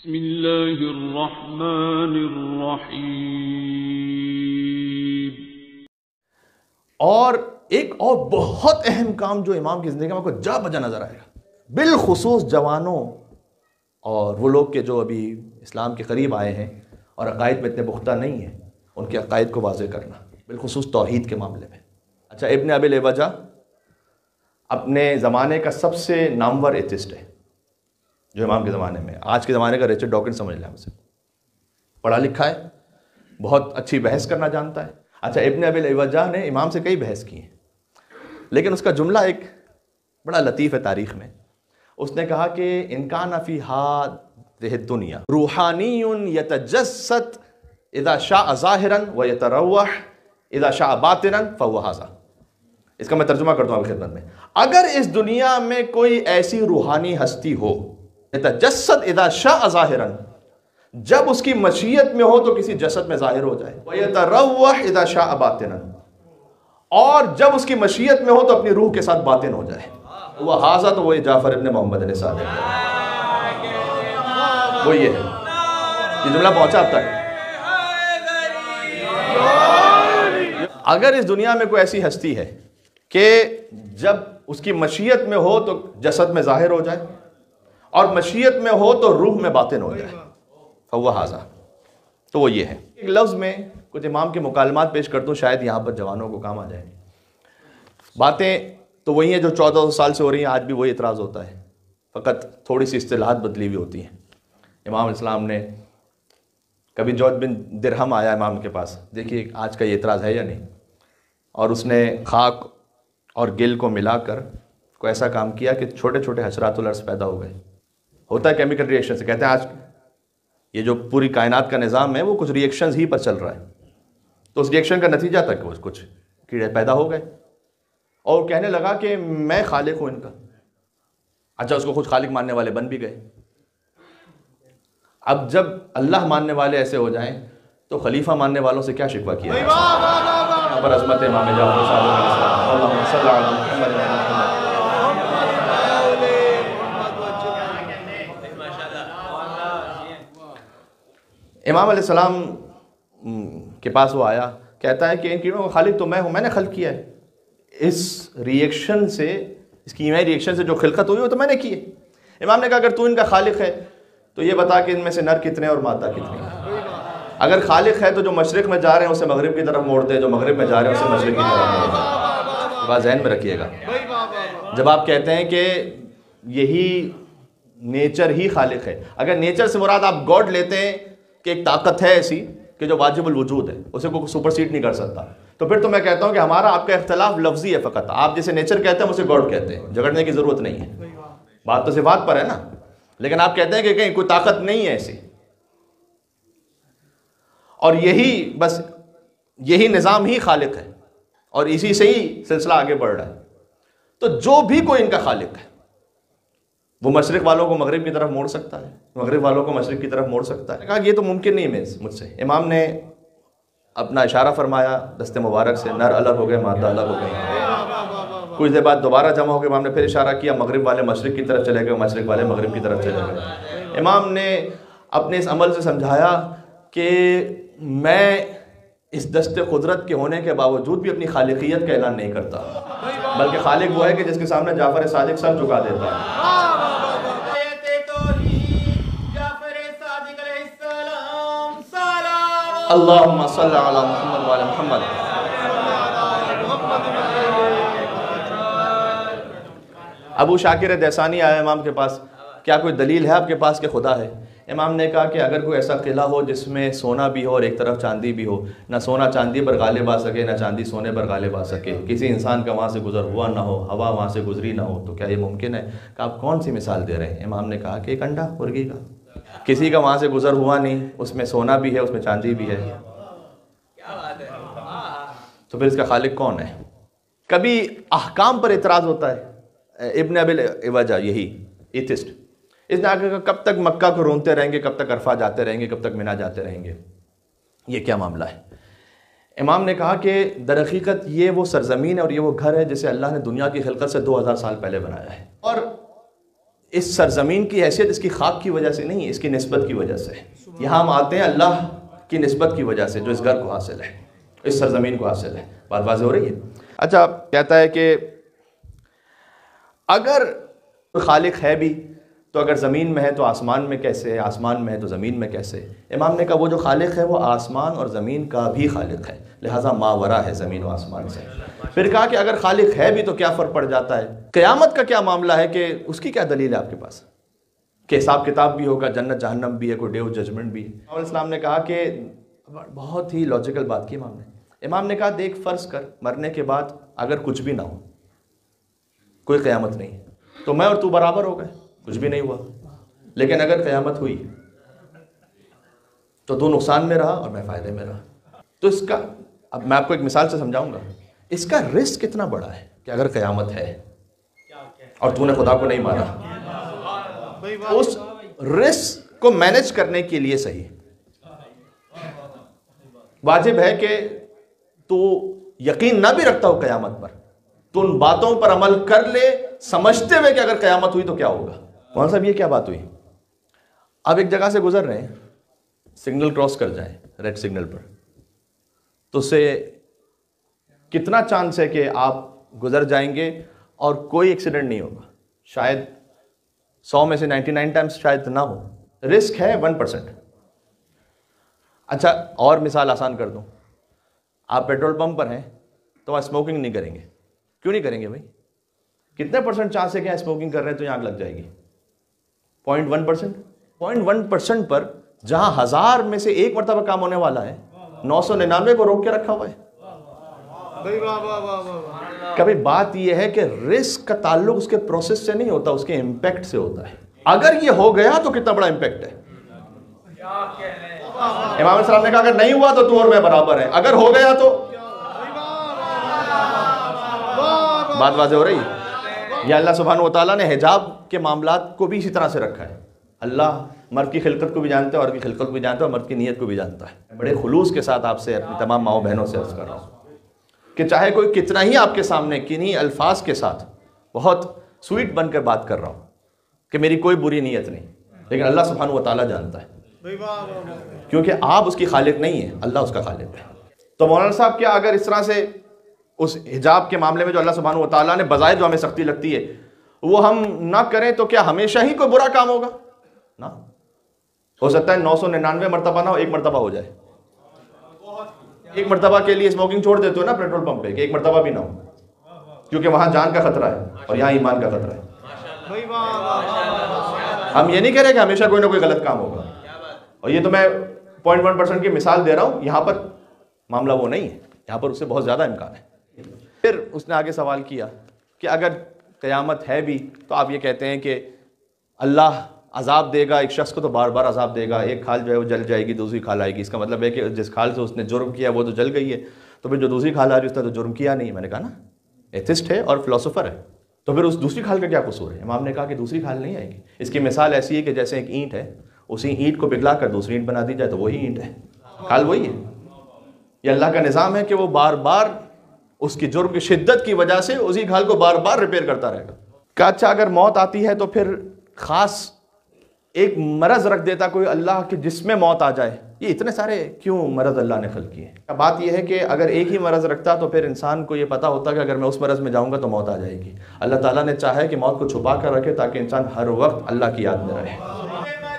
بسم اللہ الرحمن الرحیم۔ اور ایک اور بہت اہم کام جو امام کی زندگی میں آپ کو جا بجا نظر آئے گا، بالخصوص جوانوں اور وہ لوگ کہ جو ابھی اسلام کے قریب آئے ہیں اور عقائد میں اتنے پختہ نہیں ہیں، ان کے عقائد کو واضح کرنا، بالخصوص توحید کے معاملے میں۔ اچھا، ابن ابی لیوجہ اپنے زمانے کا سب سے نامور ایتھسٹ ہے، جو امام کے زمانے میں، آج کے زمانے کا رچرڈ ڈاکنز سمجھ لیں ہم سے، پڑھا لکھا ہے، بہت اچھی بحث کرنا جانتا ہے۔ اچھا، ابن ابی لیوجہ نے امام سے کئی بحث کی ہیں، لیکن اس کا جملہ ایک بڑا لطیف ہے تاریخ میں۔ اس نے کہا کہ ان کان فی ہذہ الدنیا روحانی یتجسد اذا شاء ظاہرا ویتروح اذا شاء باطنا فهو ھذا۔ اس کا میں ترجمہ کرتا ہوں آپ کی خدمت میں۔ اگر اس دنیا میں کوئی ایسی روحانی ہستی ہو، یتجسد اذا شاء ظاہرا، جب اس کی مشیت میں ہو تو کسی جسد میں ظاہر ہو جائے، ویتروح اذا شاء باطنا، اور جب اس کی مشیت میں ہو تو اپنی روح کے ساتھ باطن ہو جائے، وہ ھذا، تو وہ جعفر ابن محمد علیہ السلام، وہ یہ ہے۔ یہ جملہ پہنچا اب تک؟ اگر اس دنیا میں کوئی ایسی ہستی ہے کہ جب اس کی مشیت میں ہو تو جسد میں ظاہر ہو جائے، اور مشیت میں ہو تو روح میں باطن ہو جائے، فَهُوَ هَذَا، تو وہ یہ ہے۔ ایک لفظ میں کچھ امام کے مکالمات پیش کرتا ہوں، شاید یہاں پر جوانوں کو کام آ جائے۔ باتیں تو وہی ہیں جو 1400 سال سے ہو رہی ہیں، آج بھی وہی اعتراض ہوتا ہے، فقط تھوڑی سی اصطلاحات بدلی ہوئی ہوتی ہیں۔ امام اسلام نے کبھی جوت بن درہم آیا امام کے پاس، دیکھیے آج کا یہ اعتراض ہے یا نہیں، اور اس نے خاک اور گل کو ملا کر کوئی ایسا کام کیا کہ چھوٹے چھوٹے حشرات الارض پیدا ہو گئے۔ ہوتا ہے کیمیکل ری ایکشن سے، کہتے ہیں آج یہ جو پوری کائنات کا نظام ہے وہ کچھ ری ایکشنز ہی پر چل رہا ہے، تو اس ری ایکشن کا نتیجہ تک کچھ کیڑے پیدا ہو گئے، اور کہنے لگا کہ میں خالق ہوں ان کا۔ اچھا، اس کو خود خالق ماننے والے بن بھی گئے۔ اب جب اللہ ماننے والے ایسے ہو جائیں تو خلیفہ ماننے والوں سے کیا شکوہ کیا ہے؟ پر عظمت امام جعفر صادق علیہ السلام، اللہم صلی علی محمد وعلی محمد۔ امام علیہ السلام کے پاس وہ آیا، کہتا ہے کہ ان کیڑوں کا خالق تو میں ہوں، میں نے خلق کیا ہے، اس ری ایکشن سے، اس کیمیائی ری ایکشن سے جو خلقت ہوئی وہ تو میں نے کی ہے۔ امام نے کہا اگر تو ان کا خالق ہے تو یہ بتا کہ ان میں سے نر کتنے اور مادہ کتنے ہیں۔ اگر خالق ہے تو جو مشرق میں جا رہے ہیں اسے مغرب کی طرف موڑ دے، جو مغرب میں جا رہے ہیں اسے مشرق کی طرف موڑ دے۔ بات ذہن میں رکھیے گا، جب آپ کہتے ہیں کہ یہی نیچر ہی خالق ہے، اگر نیچر سے مراد آپ گاڈ لیتے ہیں کہ ایک طاقت ہے ایسی کہ جو واجب الوجود ہے، اسے کوئی سپر سیڈ نہیں کر سکتا، تو پھر تو میں کہتا ہوں کہ ہمارا آپ کا اختلاف لفظی ہے فقط، آپ جسے نیچر کہتے ہیں اسے گاڈ کہتے ہیں، جھگڑنے کی ضرورت نہیں ہے، بات تو صفات پر ہے نا، لیکن آپ کہتے ہیں کہ کہیں کوئی طاقت نہیں ہے ایسی، اور یہی نظام ہی خالق ہے، اور اسی سے ہی سلسلہ آگے بڑھ رہا ہے، تو جو بھی کوئی ان کا خالق ہے وہ مشرق والوں کو مغرب کی طرف موڑ سکتا ہے، مغرب والوں کو مشرق کی طرف موڑ سکتا ہے۔ کہا یہ تو ممکن نہیں ہے مجھ سے۔ امام نے اپنا اشارہ فرمایا دست مبارک سے، نر الگ ہو گئے، مادہ الگ ہو گئی۔ کچھ دیر بعد دوبارہ جمع ہو گئے، امام نے پھر اشارہ کیا، مغرب والے مشرق کی طرف چلے گئے، مشرق والے مغرب کی طرف چلے گئے۔ امام نے اپنے اس عمل سے سمجھایا کہ میں اس دست قدرت کے ہونے کے باوجود بھی اپنی خالقیت کا اعلان نہیں کرتا، بلکہ خالق وہ ہے کہ جس کے سامنے جعفر صادق سر جھکا دیتا ہے۔ اللہم صلی علی محمد وعلی محمد۔ ابو شاکر دیسانی آیا امام کے پاس، کیا کوئی دلیل ہے آپ کے پاس کہ خدا ہے؟ امام نے کہا کہ اگر کوئی ایسا قلعہ ہو جس میں سونا بھی ہو اور ایک طرف چاندی بھی ہو، نہ سونا چاندی پر غالب آ سکے نہ چاندی سونے پر غالب آ سکے، کسی انسان کا وہاں سے گزر ہوا نہ ہو، ہوا وہاں سے گزری نہ ہو، تو کیا یہ ممکن ہے؟ کہ آپ کون سی مثال دے رہے ہیں؟ امام نے کہا کہ ایک انڈا مرغی کا، کسی کا وہاں سے گزر ہوا نہیں، اس میں سونا بھی ہے، اس میں چاندی بھی ہے، تو پھر اس کا خالق کون ہے؟ کبھی احکام پر اعتراض ہوتا ہے۔ ابن ابی لیوجہ یہی ایتھسٹ، اس نے آگے کہا کب تک مکہ کو رونتے رہیں گے، کب تک عرفہ جاتے رہیں گے، کب تک منی جاتے رہیں گے، یہ کیا معاملہ ہے؟ امام نے کہا کہ در حقیقت یہ وہ سرزمین ہے اور یہ وہ گھر ہے جسے اللہ نے دنیا کی خلقت سے 2000 سال پہلے بنایا ہے، اور اس سرزمین کی حیثیت اس کی خاک کی وجہ سے نہیں، اس کی نسبت کی وجہ سے. یہاں ہم آتے ہیں اللہ کی نسبت کی وجہ سے جو اس گھر کو حاصل ہے، اس سرزمین کو حاصل ہے. بات واضح ہو رہی ہے؟ اچھا، کہتا ہے کہ اگر خالق ہے بھی تو اگر زمین میں ہے تو آسمان میں کیسے، آسمان میں ہے تو زمین میں کیسے؟ امام نے کہا وہ جو خالق ہے وہ آسمان اور زمین کا بھی خالق ہے، لہٰذا ماورا ہے زمین و آسمان سے. پھر کہا کہ اگر خالق ہے بھی تو کیا فرق پڑ جاتا ہے؟ قیامت کا کیا معاملہ ہے کہ اس کی کیا دلیل ہے آپ کے پاس کہ حساب کتاب بھی ہوگا، جنت جہنم بھی ہے، کوئی ڈے آف ججمنٹ بھی ہے؟ امام علیہ السلام نے کہا کہ بہت ہی لاجیکل بات کی امام نے کہا دیکھ فرض کر مرنے کے بعد اگر کچھ بھی نہ ہو، کوئی قیامت نہیں، تو میں اور تو برابر ہو گئے، کچھ بھی نہیں ہوا. لیکن اگر قیامت ہوئی تو نقصان میں رہا اور میں فائدے میں رہا. تو اس کا اب میں آپ کو ایک مثال سے سمجھاؤں گا. اس کا رسک کتنا بڑا ہے کہ اگر قیامت ہے اور تو نے خدا کو نہیں مانا، اس رسک کو مینج کرنے کے لیے صحیح واجب ہے کہ تو یقین نہ بھی رکھتا ہو قیامت پر، تو ان باتوں پر عمل کر لے سمجھتے ہوئے کہ اگر قیامت ہوئی تو کیا ہوگا. مولانا صاحب یہ کیا بات ہوئی؟ اب ایک جگہ سے گزر رہے ہیں، سگنل کراس کر جائیں ریڈ سگنل پر، تو اس سے کتنا چانس ہے کہ آپ گزر جائیں گے اور کوئی ایکسیڈنٹ نہیں ہوگا؟ شاید 100 میں سے 99 ٹائمز شاید نہ ہو. رسک ہے 1%. اچھا اور مثال آسان کر دوں، آپ پیٹرول پمپ پر ہیں تو آپ اسموکنگ نہیں کریں گے. کیوں نہیں کریں گے بھائی؟ کتنے پرسنٹ چانس ہے کہ اسموکنگ کر رہے ہیں تو یہاں آگ لگ جائے گی؟ 0.1%. 0.1% پر جہاں 1000 میں سے ایک مرتبہ کام ہونے والا ہے، 999 کو روک کے رکھا ہوا ہے. کبھی بات یہ ہے کہ رسک کا تعلق اس کے پروسیس سے نہیں ہوتا، اس کے امپیکٹ سے ہوتا ہے. اگر یہ ہو گیا تو کتنا بڑا امپیکٹ ہے. امام علیہ السلام نے کہا اگر نہیں ہوا تو اور میں برابر ہیں، اگر ہو گیا تو. بات واضح ہو رہی ہے؟ یہ اللہ سبحانہ وتعالیٰ نے حجاب کے معاملات کو بھی اسی طرح سے رکھا ہے. اللہ مرد کی خلقت کو بھی جانتا ہے، عورت کی خلقت کو بھی جانتا ہے، اور مرد کی نیت کو بھی جانتا ہے. بڑے خلوص کے ساتھ آپ سے اپنی تمام ماؤں بہنوں سے عرض کر رہا ہوں کہ چاہے کوئی کتنا ہی آپ کے سامنے کنہی الفاظ کے ساتھ بہت سویٹ بن کر بات کر رہا ہوں کہ میری کوئی بری نیت نہیں، لیکن اللہ سبحانہ وتعالیٰ جانتا ہے، کیونکہ آپ اس کی خالق نہیں ہیں، اللہ اس کا خالق ہے. تو مولانا صاحب کیا اگر اس طرح سے اس حجاب کے معاملے میں جو اللہ سبحانہ وتعالیٰ نے بظاہر جو ہمیں سختی لگتی ہے وہ ہم نہ کریں تو کیا ہمیشہ ہی کوئی برا کام ہوگا؟ نہ، ہو سکتا ہے 999 مرتبہ نہ ہو، ایک مرتبہ ہو جائے. ایک مرتبہ کے لیے اسموکنگ چھوڑ دیتے ہو نا پیٹرول پمپ پہ، کہ ایک مرتبہ بھی نہ ہو، کیونکہ وہاں جان کا خطرہ ہے اور یہاں ایمان کا خطرہ ہے. ہم یہ نہیں کہہ رہے کہ ہمیشہ کوئی نہ کوئی غلط کام ہوگا، اور یہ تو میں 0.1% کی مثال دے رہا ہوں. یہاں پر معاملہ وہ نہیں ہے، یہاں پر اس سے بہت زیادہ امکان ہے. پھر اس نے آگے سوال کیا کہ اگر قیامت ہے بھی تو آپ یہ کہتے ہیں کہ اللہ عذاب دے گا ایک شخص کو تو بار بار عذاب دے گا، ایک کھال جو ہے وہ جل جائے گی، دوسری کھال آئے گی. اس کا مطلب ہے کہ جس کھال سے اس نے جرم کیا وہ تو جل گئی ہے، تو پھر جو دوسری کھال آ رہی ہے اس نے تو جرم کیا نہیں. میں نے کہا نا ایتھسٹ ہے اور فلاسفر ہے، تو پھر اس دوسری کھال کا کیا قصور ہے؟ امام نے کہا کہ دوسری کھال نہیں آئے گی. اس کی مثال ایسی ہے کہ جیسے ایک اینٹ ہے، اسی اینٹ کو پگھلا کر دوسری اینٹ بنا دی جائے تو وہی اینٹ ہے، کھال وہی ہے. یہ اللہ کا نظام ہے کہ وہ بار بار اس کی جرم کی شدت کی وجہ سے اسی کھال کو بار بار ریپیئر کرتا رہے گا. کہ اچھا اگر موت آتی ہے تو پھر خاص ایک مرض رکھ دیتا کوئی اللہ کہ جس میں موت آ جائے. یہ اتنے سارے کیوں مرض اللہ نے خلق کیے؟ بات یہ ہے کہ اگر ایک ہی مرض رکھتا تو پھر انسان کو یہ پتا ہوتا کہ اگر میں اس مرض میں جاؤں گا تو موت آ جائے گی. اللہ تعالیٰ نے چاہا ہے کہ موت کو چھپا کر رکھے تاکہ انسان ہر وقت اللہ کی یاد میں رہے.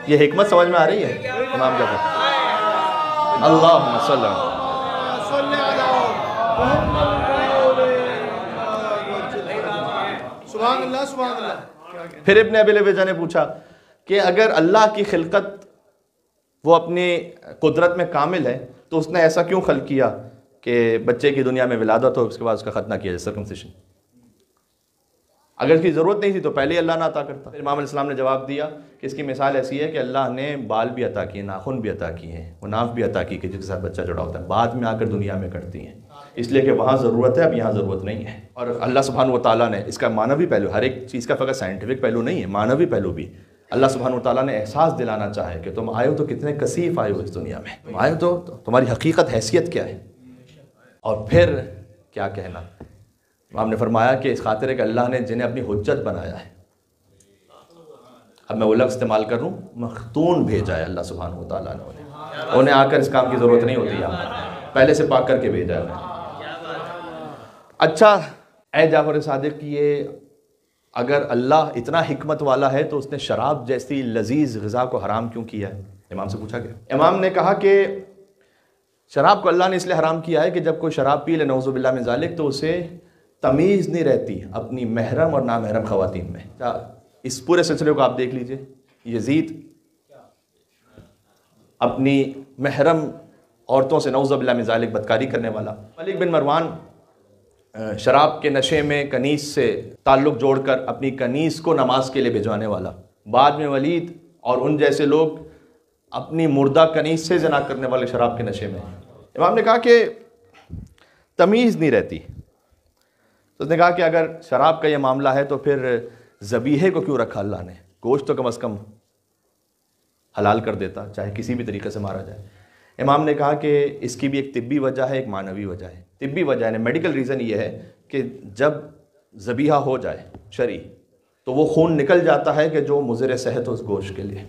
یہ حکمت سمجھ میں آ رہی ہے؟ امام کہتے ہیں اللہم صلی اللہ. پھر ابن ابی لبیجہ نے پوچھا کہ اگر اللہ کی خلقت وہ اپنی قدرت میں کامل ہے تو اس نے ایسا کیوں خلق کیا کہ بچے کی دنیا میں ولادت ہو اس کے بعد اس کا ختنہ کیا جائے، سرکمسیشن؟ اگر اس کی ضرورت نہیں تھی تو پہلے ہی اللہ نہ عطا کرتا. امام علیہ السلام نے جواب دیا کہ اس کی مثال ایسی ہے کہ اللہ نے بال بھی عطا کیے، ناخن بھی عطا کیے ہیں، وہ ناف بھی عطا کی کہ جس کے ساتھ بچہ جڑا ہوتا ہے، بعد میں آ کر دنیا میں کرتی ہیں، اس لیے کہ وہاں ضرورت ہے، اب یہاں ضرورت نہیں ہے. اور اللہ سبحانہ وتعالیٰ نے اس کا معنوی پہلو، ہر ایک چیز کا فقط سائنٹیفک پہلو نہیں ہے، معنوی پہلو بھی اللہ سبحانہ وتعالیٰ نے احساس دلانا چاہے کہ تم آئے ہو تو کتنے کثیف آئے ہو اس دنیا میں، تم آئے ہو تو تمہاری حقیقت حیثیت کیا ہے. اور پھر کیا کہنا، امام نے فرمایا کہ اس خاطر ہے کہ اللہ نے جنہیں اپنی حجت بنایا ہے، اب میں وہ لفظ استعمال کر لوں، مختون بھیجا ہے اللہ سبحانہ و تعالیٰ نے انہیں آ کر اس کام کی ضرورت نہیں ہوتی ہے، پہلے سے پاک کر کے بھیجا ہے انہیں۔ اچھا اے جعفر صادق، یہ اگر اللہ اتنا حکمت والا ہے تو اس نے شراب جیسی لذیذ غذا کو حرام کیوں کیا ہے؟ امام سے پوچھا گیا۔ امام نے کہا کہ شراب کو اللہ نے اس لیے حرام کیا ہے کہ جب کوئی شراب پی لے نعوذ باللہ من ذالک تو اسے تمیز نہیں رہتی اپنی محرم اور نامحرم خواتین میں۔ اس پورے سلسلے کو آپ دیکھ لیجئے، یزید اپنی محرم عورتوں سے نعوذ باللہ من ذالک بدکاری کرنے والا، ملک بن مروان شراب کے نشے میں کنیز سے تعلق جوڑ کر اپنی کنیز کو نماز کے لیے بھجوانے والا، بعد میں ولید اور ان جیسے لوگ اپنی مردہ کنیز سے زنا کرنے والے شراب کے نشے میں۔ امام نے کہا کہ تمیز نہیں رہتی، تو اس نے کہا کہ اگر شراب کا یہ معاملہ ہے تو پھر ذبیحے کو کیوں رکھا اللہ نے؟ گوشت تو کم از کم حلال کر دیتا، چاہے کسی بھی طریقے سے مارا جائے۔ امام نے کہا کہ اس کی بھی ایک طبی وجہ ہے، ایک معنوی وجہ ہے۔ طبی وجہ ہے، میڈیکل ریزن یہ ہے کہ جب ذبیحہ ہو جائے شرعی تو وہ خون نکل جاتا ہے کہ جو مضر صحت ہو اس گوشت کے لیے۔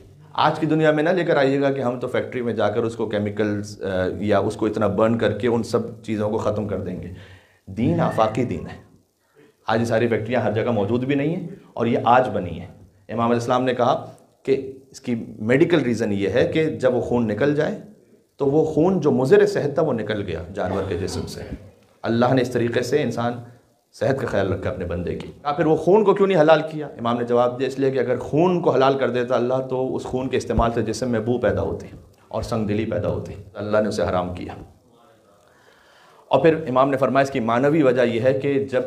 آج کی دنیا میں نہ لے کر آئیے گا کہ ہم تو فیکٹری میں جا کر اس کو کیمیکلز یا اس کو اتنا برن کر کے ان سب چیزوں کو ختم کر دیں گے۔ دین آفاقی دین ہے، آج یہ ساری فیکٹریاں ہر جگہ موجود بھی نہیں ہیں اور یہ آج بنی ہیں۔ امام علیہ السلام نے کہا کہ اس کی میڈیکل ریزن یہ ہے کہ جب وہ خون نکل جائے تو وہ خون جو مضر صحت تھا وہ نکل گیا جانور کے جسم سے۔ اللہ نے اس طریقے سے انسان صحت کا خیال رکھا اپنے بندے کی۔ پھر وہ خون کو کیوں نہیں حلال کیا؟ امام نے جواب دیا اس لیے کہ اگر خون کو حلال کر دیتا اللہ تو اس خون کے استعمال سے جسم میں بو پیدا ہوتی اور سنگ دلی پیدا ہوتی، اللہ نے اسے حرام کیا۔ اور پھر امام نے فرمایا اس کی معنوی وجہ یہ ہے کہ جب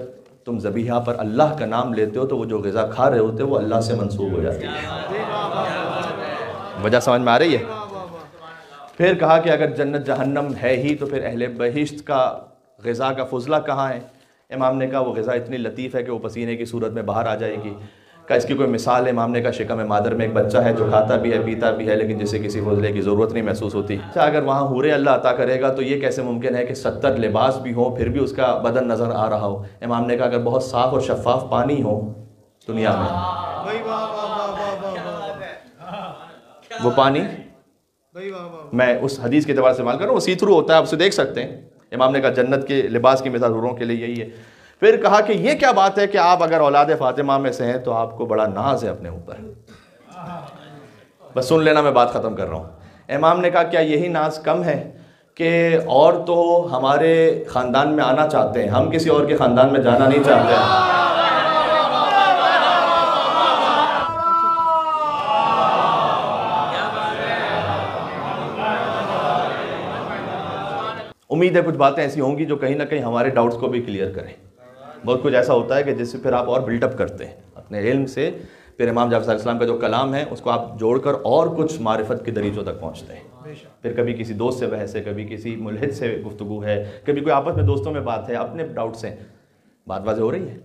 تم ذبیحہ پر اللہ کا نام لیتے ہو تو وہ جو غذا کھا رہے ہوتے وہ اللہ سے منسوب ہو جاتی ہے۔ وجہ سمجھ میں آ رہی ہے؟ پھر کہا کہ اگر جنت جہنم ہے ہی تو پھر اہل بہشت کا غذا کا فضلہ کہاں ہے؟ امام نے کہا وہ غذا اتنی لطیف ہے کہ وہ پسینے کی صورت میں باہر آ جائے گی۔ کہا اس کی کوئی مثال ہے؟ امام نے کہا شکم مادر میں ایک بچہ ہے جو کھاتا بھی ہے پیتا بھی ہے لیکن جسے کسی فضلے کی ضرورت نہیں محسوس ہوتی۔ اچھا اگر وہاں حوریں اللہ عطا کرے گا تو یہ کیسے ممکن ہے کہ 70 لباس بھی ہوں پھر بھی اس کا بدن نظر آ رہا ہو؟ امام نے کہا اگر بہت صاف اور شفاف پانی ہو دنیا میں، وہ پانی میں اس حدیث کے اعتبار سے استعمال کر رہا ہوں، وہ سی تھرو ہوتا ہے، آپ اسے دیکھ سکتے ہیں۔ امام نے کہا جنت کے لباس کی مثال حوروں کے لیے یہی ہے۔ پھر کہا کہ یہ کیا بات ہے کہ آپ اگر اولاد فاطمہ میں سے ہیں تو آپ کو بڑا ناز ہے اپنے اوپر۔ بس سن لینا، میں بات ختم کر رہا ہوں۔ امام نے کہا کیا یہی ناز کم ہے کہ اور تو ہمارے خاندان میں آنا چاہتے ہیں، ہم کسی اور کے خاندان میں جانا نہیں چاہتے۔ امید ہے کچھ باتیں ایسی ہوں گی جو کہیں نہ کہیں ہمارے ڈاؤٹس کو بھی کلیئر کریں۔ بہت کچھ ایسا ہوتا ہے کہ جس سے پھر آپ اور بلڈ اپ کرتے ہیں اپنے علم سے، پھر امام جعفر علیہ السلام کا جو کلام ہے اس کو آپ جوڑ کر اور کچھ معرفت کے دریچوں تک پہنچتے ہیں۔ پھر کبھی کسی دوست سے بحث ہے، کبھی کسی ملحد سے گفتگو ہے، کبھی کوئی آپس میں دوستوں میں بات ہے، اپنے ڈاؤٹس ہیں۔ بات واضح ہو رہی ہے؟